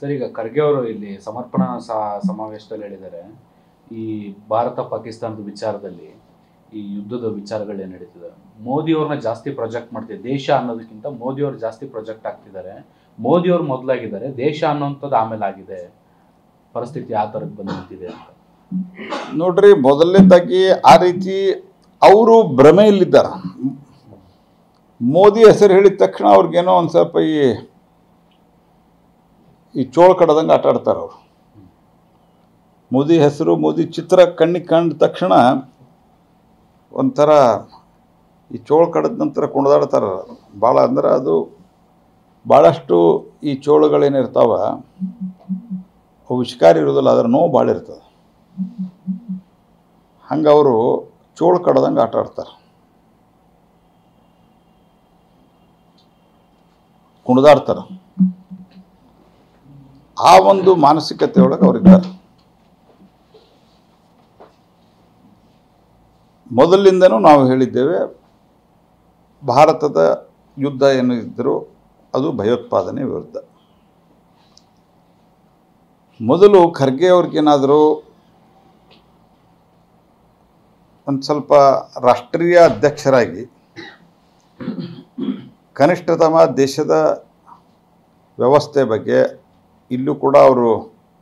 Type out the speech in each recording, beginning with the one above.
Sir, ಈಗ ಖರ್ಗೆ ಅವರು ಇಲ್ಲಿ ಸಮರ್ಪಣಾ ಸಮಾವೇಶದಲ್ಲಿ ಹೇಳಿದ್ದಾರೆ, ಈ ಭಾರತ ಪಾಕಿಸ್ತಾನದ ವಿಚಾರದಲ್ಲಿ ಈ ಯುದ್ಧದ ವಿಚಾರಗಳೇನು ನಡೀತಿದೆ, ಮೋದಿಯವ್ರನ್ನ ಜಾಸ್ತಿ ಪ್ರೊಜೆಕ್ಟ್ ಮಾಡ್ತಿದೆ. ದೇಶ ಅನ್ನೋದಕ್ಕಿಂತ ಮೋದಿಯವರು ಜಾಸ್ತಿ ಪ್ರೊಜೆಕ್ಟ್ ಆಗ್ತಿದ್ದಾರೆ. ಮೋದಿಯವರು ಮೊದಲಾಗಿದ್ದಾರೆ, ದೇಶ ಅನ್ನೋಂಥದ್ದು ಆಮೇಲೆ ಆಗಿದೆ, ಪರಿಸ್ಥಿತಿ ಆ ಥರಕ್ಕೆ ಬಂದು ನಿಂತಿದೆ ಅಂತ. ನೋಡ್ರಿ, ಮೊದಲನೇದಾಗಿ ಆ ರೀತಿ ಅವರು ಭ್ರಮೆಯಲ್ಲಿದ್ದಾರೆ. ಮೋದಿ ಹೆಸರು ಹೇಳಿದ ತಕ್ಷಣ ಅವ್ರಿಗೇನೋ ಒಂದು ಸ್ವಲ್ಪ ಈ ಚೋಳ ಕಡದಂಗೆ ಆಟ ಆಡ್ತಾರೆ ಅವರು. ಮೋದಿ ಹೆಸರು, ಮೋದಿ ಚಿತ್ರ ಕಣ್ಣಿಗೆ ಕಂಡ ತಕ್ಷಣ ಒಂಥರ ಈ ಚೋಳ ಕಡದ ನಂತರ ಕುಣಿದಾಡ್ತಾರೆ ಭಾಳ. ಅಂದ್ರೆ ಅದು ಭಾಳಷ್ಟು ಈ ಚೋಳಗಳೇನಿರ್ತಾವ ಅವು ವಿಷಕಾರಿ ಇರೋದಿಲ್ಲ, ಅದರ ನೋವು ಭಾಳ ಇರ್ತದೆ. ಹಂಗೆ ಅವರು ಚೋಳ ಕಡದಂಗೆ ಆಟ ಆಡ್ತಾರೆ, ಕುಣಿದಾಡ್ತಾರೆ. ಆ ಒಂದು ಮಾನಸಿಕತೆ ಒಳಗೆ ಅವರಿದ್ದಾರೆ. ಮೊದಲಿಂದನೂ ನಾವು ಹೇಳಿದ್ದೇವೆ, ಭಾರತದ ಯುದ್ಧ ಏನು ಇದ್ದರೂ ಅದು ಭಯೋತ್ಪಾದನೆ ವಿರುದ್ಧ. ಮೊದಲು ಖರ್ಗೆ ಅವ್ರಿಗೇನಾದರೂ ಒಂದು ಸ್ವಲ್ಪ ರಾಷ್ಟ್ರೀಯ ಅಧ್ಯಕ್ಷರಾಗಿ ಕನಿಷ್ಠತಮ ದೇಶದ ವ್ಯವಸ್ಥೆ ಬಗ್ಗೆ, ಇಲ್ಲೂ ಕೂಡ ಅವರು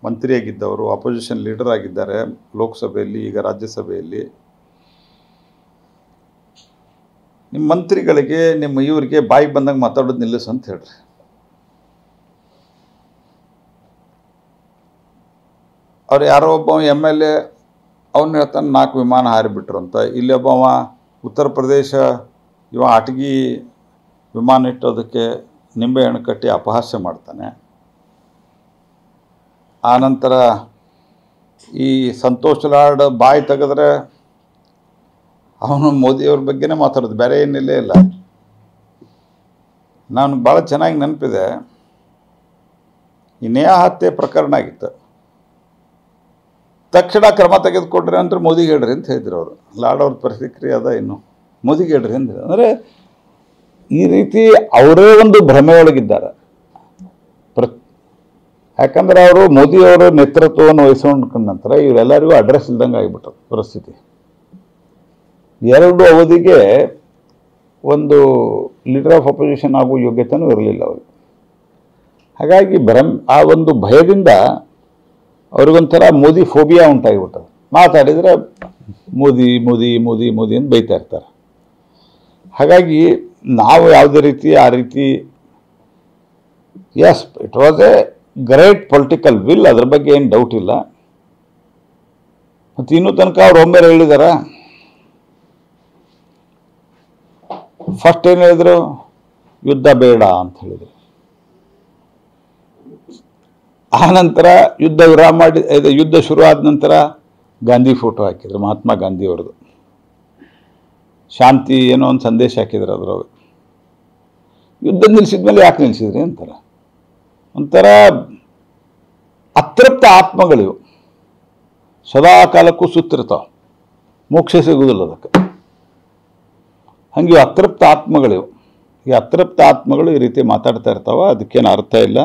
ಮಂತ್ರಿಯಾಗಿದ್ದವರು, ಅಪೋಸಿಷನ್ ಲೀಡರ್ ಆಗಿದ್ದಾರೆ ಲೋಕಸಭೆಯಲ್ಲಿ, ಈಗ ರಾಜ್ಯಸಭೆಯಲ್ಲಿ. ನಿಮ್ಮ ಮಂತ್ರಿಗಳಿಗೆ, ನಿಮ್ಮ ಇವರಿಗೆ ಬಾಯಿಗೆ ಬಂದಂಗೆ ಮಾತಾಡೋದು ನಿಲ್ಲಿಸು ಅಂತ ಹೇಳ್ರಿ. ಅವ್ರು ಯಾರೋ ಒಬ್ಬ MLA ಅವನು ಹೇಳ್ತಾನೆ 4 ವಿಮಾನ ಹಾರಿಬಿಟ್ರು ಅಂತ. ಇಲ್ಲಿ ಒಬ್ಬವ ಉತ್ತರ ಪ್ರದೇಶ ಇವ ಆಟಗಿ ವಿಮಾನ ಇಟ್ಟೋದಕ್ಕೆ ನಿಂಬೆಹಣ್ಣು ಕಟ್ಟಿ ಅಪಹಾಸ್ಯ ಮಾಡ್ತಾನೆ. ಆನಂತರ ಈ ಸಂತೋಷ್ ಲಾಡ್ ಬಾಯಿ ತೆಗೆದ್ರೆ ಅವನು ಮೋದಿಯವ್ರ ಬಗ್ಗೆನೇ ಮಾತಾಡೋದು, ಬೇರೆ ಏನಿಲ್ಲೇ ಇಲ್ಲ. ನಾನು ಭಾಳ ಚೆನ್ನಾಗಿ ನೆನಪಿದೆ, ಈ ನೇಹಾ ಹತ್ಯೆ ಪ್ರಕರಣ ಆಗಿತ್ತು. ತಕ್ಷಣ ಕ್ರಮ ತೆಗೆದುಕೊಡ್ರಿ ಅಂದ್ರೆ ಮೋದಿಗೆ ಹೇಳ್ರಿ ಅಂತ ಹೇಳಿದ್ರು ಅವರು. ಲಾಡ್ ಅವ್ರ ಪ್ರತಿಕ್ರಿಯೆ ಅದ, ಇನ್ನು ಮೋದಿಗೆ ಹೇಳ್ರಿ ಅಂದ್ರೆ. ಅಂದರೆ ಈ ರೀತಿ ಅವರೇ ಒಂದು ಭ್ರಮೆ ಒಳಗಿದ್ದಾರೆ. ಯಾಕಂದ್ರೆ ಅವರು ಮೋದಿಯವರ ನೇತೃತ್ವವನ್ನು ವಹಿಸ್ಕೊಂಡ ನಂತರ ಇವರೆಲ್ಲರಿಗೂ ಅಡ್ರೆಸ್ ಇಲ್ದಂಗೆ ಆಗಿಬಿಟ್ಟರು ಪರಿಸ್ಥಿತಿ. 2 ಅವಧಿಗೆ ಒಂದು ಲೀಡರ್ ಆಫ್ ಅಪೋಸಿಷನ್ ಆಗುವ ಯೋಗ್ಯತೆಯೂ ಇರಲಿಲ್ಲ ಅವ್ರಿಗೆ. ಹಾಗಾಗಿ ಆ ಒಂದು ಭಯದಿಂದ ಅವ್ರಿಗೊಂಥರ ಮೋದಿ ಫೋಬಿಯಾ ಉಂಟಾಗಿಬಿಟ್ಟದು. ಮಾತಾಡಿದರೆ ಮೋದಿ ಮೋದಿ ಮೋದಿ ಮೋದಿ ಅಂತ ಬೈತಾ ಇರ್ತಾರೆ. ಹಾಗಾಗಿ ನಾವು ಯಾವುದೇ ರೀತಿ ಆ ರೀತಿ, as it was a great political will, ಅದ್ರ ಬಗ್ಗೆ ಏನು ಡೌಟ್ ಇಲ್ಲ. ಮತ್ತು ಇನ್ನೂ ತನಕ ಅವ್ರು ಒಮ್ಮೆ ಹೇಳಿದಾರ. ಫಸ್ಟ್ ಏನು ಹೇಳಿದ್ರು, ಯುದ್ಧ ಬೇಡ ಅಂತ ಹೇಳಿದರು. ಆನಂತರ ಯುದ್ಧ ವಿರಾಮ ಮಾಡಿ, ಯುದ್ಧ ಶುರು ಆದ ನಂತರ ಗಾಂಧಿ ಫೋಟೋ ಹಾಕಿದ್ರು, ಮಹಾತ್ಮ ಗಾಂಧಿ ಅವ್ರದ್ದು. ಶಾಂತಿ ಏನೋ ಒಂದು ಸಂದೇಶ ಹಾಕಿದ್ರು ಅದ್ರೊಳಗೆ. ಯುದ್ಧ ನಿಲ್ಲಿಸಿದ್ಮೇಲೆ ಯಾಕೆ ನಿಲ್ಲಿಸಿದ್ರಿ ಅಂತಾರೆ. ಒಂಥರ ಅತೃಪ್ತ ಆತ್ಮಗಳಿವು, ಸದಾ ಕಾಲಕ್ಕೂ ಸುತ್ತಿರ್ತಾವೆ, ಮೋಕ್ಷ ಸಿಗುವುದಿಲ್ಲ ಅದಕ್ಕೆ. ಹಂಗೆ ಅತೃಪ್ತ ಆತ್ಮಗಳಿವು. ಈ ಅತೃಪ್ತ ಆತ್ಮಗಳು ಈ ರೀತಿ ಮಾತಾಡ್ತಾ ಇರ್ತಾವೆ, ಅದಕ್ಕೇನು ಅರ್ಥ ಇಲ್ಲ.